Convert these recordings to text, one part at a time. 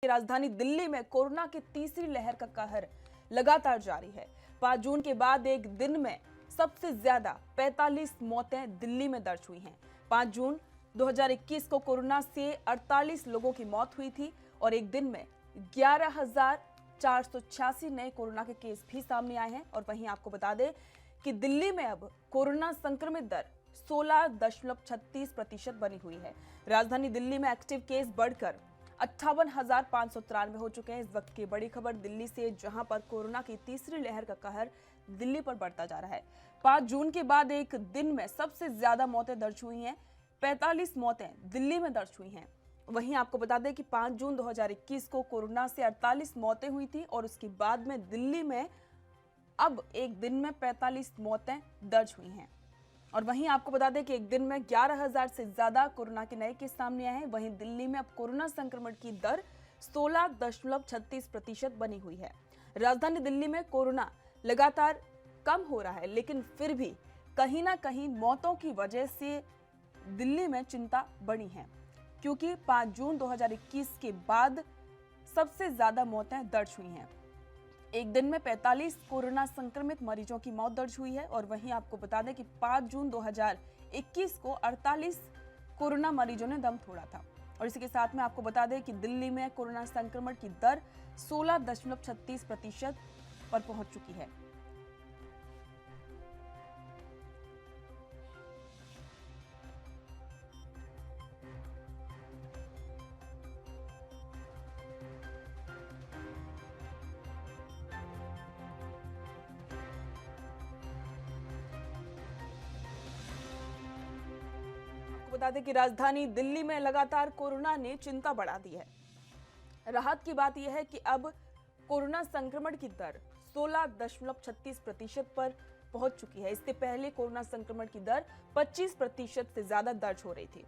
राजधानी दिल्ली में कोरोना की तीसरी लहर का कहर लगातार जारी है। 5 जून के बाद एक दिन में सबसे ज्यादा 45 मौतें दिल्ली में दर्ज हुई हैं। 5 जून 2021 को कोरोना से 48 लोगों की मौत हुई थी और एक दिन में 11,486 नए कोरोना के केस भी सामने आए हैं। और वहीं आपको बता दें कि दिल्ली में अब कोरोना संक्रमित दर 16.36% बनी हुई है। राजधानी दिल्ली में एक्टिव केस बढ़कर 58,593 हो चुके हैं। इस वक्त की बड़ी खबर दिल्ली से, जहां पर कोरोना की तीसरी लहर का कहर दिल्ली पर बढ़ता जा रहा है। 5 जून के बाद एक दिन में सबसे ज्यादा मौतें दर्ज हुई हैं। 45 मौतें दिल्ली में दर्ज हुई हैं। वहीं आपको बता दें कि 5 जून 2021 को कोरोना से 48 मौतें हुई थी और उसके बाद में दिल्ली में अब एक दिन में 45 मौतें दर्ज हुई हैं। और वहीं आपको बता दें कि एक दिन में 11,000 से ज्यादा कोरोना के नए केस सामने आए हैं। वहीं दिल्ली में अब कोरोना संक्रमण की दर 16.36% बनी हुई है। राजधानी दिल्ली में कोरोना लगातार कम हो रहा है, लेकिन फिर भी कहीं ना कहीं मौतों की वजह से दिल्ली में चिंता बढ़ी है, क्योंकि 5 जून 2021 के बाद सबसे ज्यादा मौतें दर्ज हुई हैं। एक दिन में 45 कोरोना संक्रमित मरीजों की मौत दर्ज हुई है। और वहीं आपको बता दें कि 5 जून 2021 को 48 कोरोना मरीजों ने दम तोड़ा था। और इसी के साथ में आपको बता दें कि दिल्ली में कोरोना संक्रमण की दर 16.36% पर पहुंच चुकी है। बता दें कि राजधानी दिल्ली में लगातार कोरोना ने चिंता बढ़ा दी है। राहत की बात यह है कि अब कोरोना संक्रमण की दर 16.36% पर पहुंच चुकी है। इससे पहले कोरोना संक्रमण की दर 25% से ज्यादा दर्ज हो रही थी।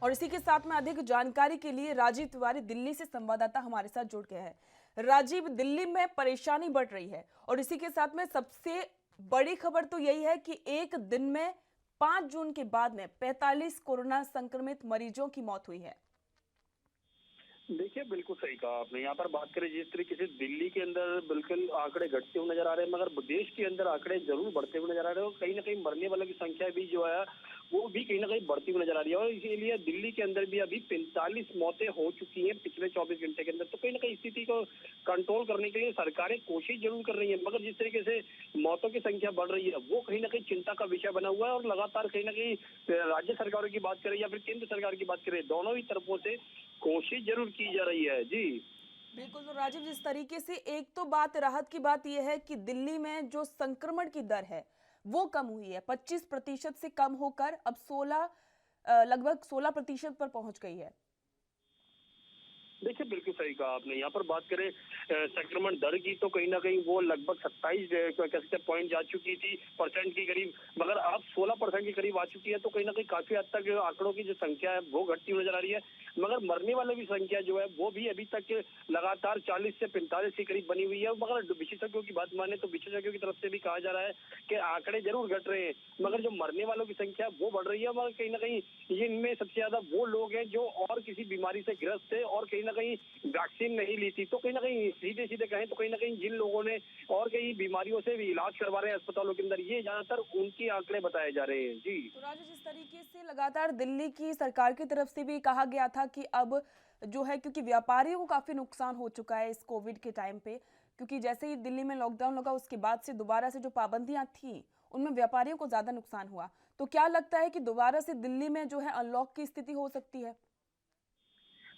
और इसी के साथ में अधिक जानकारी के लिए राजीव तिवारी दिल्ली से संवाददाता हमारे साथ जुड़ गए हैं। राजीव, दिल्ली में परेशानी बढ़ रही है और इसी के साथ में सबसे बड़ी खबर तो यही है कि एक दिन में 5 जून के बाद में 45 कोरोना संक्रमित मरीजों की मौत हुई है। देखिए, बिल्कुल सही कहा आपने। यहाँ पर बात करें जिस तरीके से दिल्ली के अंदर बिल्कुल आंकड़े घटते हुए नजर आ रहे हैं, मगर देश के अंदर आंकड़े जरूर बढ़ते हुए नजर आ रहे हैं और कहीं ना कहीं मरने वालों की संख्या भी जो है वो भी कहीं ना कहीं बढ़ती हुई नजर आ रही है। और इसीलिए दिल्ली के अंदर भी अभी 45 मौतें हो चुकी हैं पिछले 24 घंटे के अंदर। तो कहीं ना कहीं स्थिति को कंट्रोल करने के लिए सरकारें कोशिश जरूर कर रही है, मगर जिस तरीके से मौतों की संख्या बढ़ रही है वो कहीं ना कहीं चिंता का विषय बना हुआ है। और लगातार कहीं ना कहीं राज्य सरकारों की बात करें या फिर केंद्र सरकार की बात करें, दोनों ही तरफों से कोशिश जरूर की जा रही है। जी बिल्कुल। तो राजीव, जिस तरीके से एक तो बात राहत की बात यह है कि दिल्ली में जो संक्रमण की दर है वो कम हुई है, 25% से कम होकर अब लगभग 16% पर पहुंच गई है। देखिए, बिल्कुल सही कहा आपने। यहाँ पर बात करें संक्रमण दर की, तो कहीं ना कहीं वो लगभग 27 पॉइंट जा चुकी थी परसेंट के करीब, मगर अब 16% के करीब आ चुकी है। तो कहीं ना कहीं काफी हद तक आंकड़ों की जो संख्या है वो घटती हुई नजर आ रही है, मगर मरने वालों की संख्या जो है वो भी अभी तक लगातार 40 से 45 के करीब बनी हुई है। मगर विशेषज्ञों की बात माने तो विशेषज्ञों की तरफ से भी कहा जा रहा है कि आंकड़े जरूर घट रहे हैं, मगर जो मरने वालों की संख्या वो बढ़ रही है। मगर कहीं ना कहीं इनमें सबसे ज्यादा वो लोग हैं जो और किसी बीमारी से ग्रस्त थे और कहीं ना कहीं वैक्सीन नहीं ली थी। तो कहीं ना कहीं सीधे सीधे कहें तो कहीं ना कहीं जिन लोगों ने और कई बीमारियों से भी इलाज करवा रहे हैं अस्पतालों के अंदर, ये ज्यादातर उनके आंकड़े बताए जा रहे हैं। जी तो राजू, जिस तरीके से लगातार दिल्ली की सरकार की तरफ से भी कहा गया था कि अब जो है, क्योंकि व्यापारियों को काफी नुकसान हो चुका है इस कोविड के टाइम पे, क्योंकि जैसे ही दिल्ली में लॉकडाउन लगा उसके बाद से दोबारा से जो पाबंदियां थी उनमें व्यापारियों को ज्यादा नुकसान हुआ। तो क्या लगता है कि दोबारा से दिल्ली में जो है अनलॉक की स्थिति हो सकती है?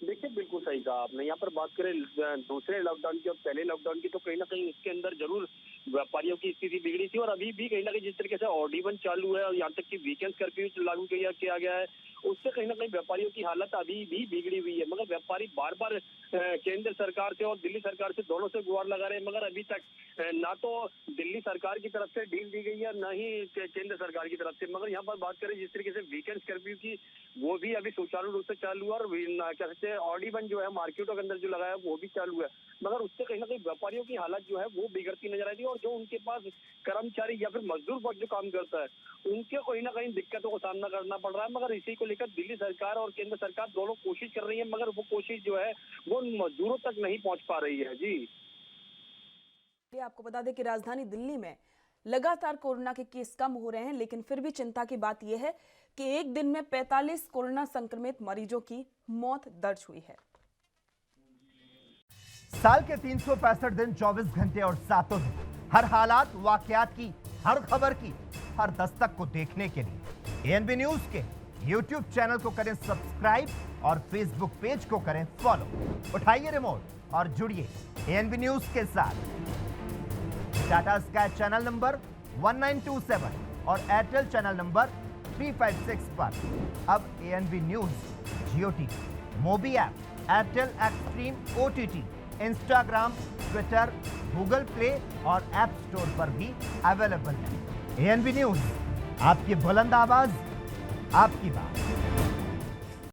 देखिए, बिल्कुल सही कहा आपने। यहाँ पर बात करें दूसरे लॉकडाउन की और पहले लॉकडाउन की, तो कहीं ना कहीं इसके अंदर जरूर व्यापारियों की स्थिति बिगड़ी थी। और अभी भी कहीं ना कहीं जिस तरीके से ऑड-इवन चालू है और यहाँ तक कि वीकेंड कर्फ्यू लागू किया गया है, उससे कहीं ना कहीं व्यापारियों की हालत अभी भी बिगड़ी हुई है। मगर व्यापारी बार बार केंद्र सरकार से और दिल्ली सरकार से दोनों से गुहार लगा रहे हैं, मगर अभी तक ना तो दिल्ली सरकार की तरफ से डील दी गई है, ना ही केंद्र सरकार की तरफ से। मगर यहाँ पर बात करें जिस तरीके से वीकेंड कर्फ्यू की, वो भी अभी सुचारू रूप से चालू है, और क्या कहते हैं ऑड इवन जो है मार्केटों के अंदर जो लगाया वो भी चालू है। मगर उससे कहीं ना कहीं व्यापारियों की हालत जो है वो बिगड़ती नजर आती है, और जो उनके पास कर्मचारी या फिर मजदूर वर्ग जो काम करता है उनके कहीं ना कहीं दिक्कतों का सामना करना पड़ रहा है। मगर इसी को लेकर दिल्ली सरकार और केंद्र सरकार दोनों कोशिश कर रही है, मगर वो कोशिश जो है वो मजदूरों तक नहीं पहुंच पा रही है। जी आपको बता दें कि राजधानी दिल्ली में लगातार कोरोना के केस कम हो रहे हैं, लेकिन फिर भी चिंता की बात यह है कि एक दिन में 45 कोरोना संक्रमित मरीजों की मौत दर्ज हुई है। साल के 365 दिन 24 घंटे और 7 दिन, हर हालात वाकयात की, हर खबर की, हर दस्तक को देखने के लिए एएनबी न्यूज के YouTube चैनल को करें सब्सक्राइब और Facebook पेज को करें फॉलो। उठाइए रिमोट और जुड़िए एएनबी न्यूज के साथ। टाटा स्काई चैनल नंबर 1927 और एयरटेल चैनल नंबर 356 पर अब ANB News Jio TV, Mobi app, Airtel Xstream OTT, Instagram, Twitter, Google Play और ऐप स्टोर पर भी अवेलेबल है। एएनबी न्यूज, आपकी बुलंद आवाज, आपकी बात।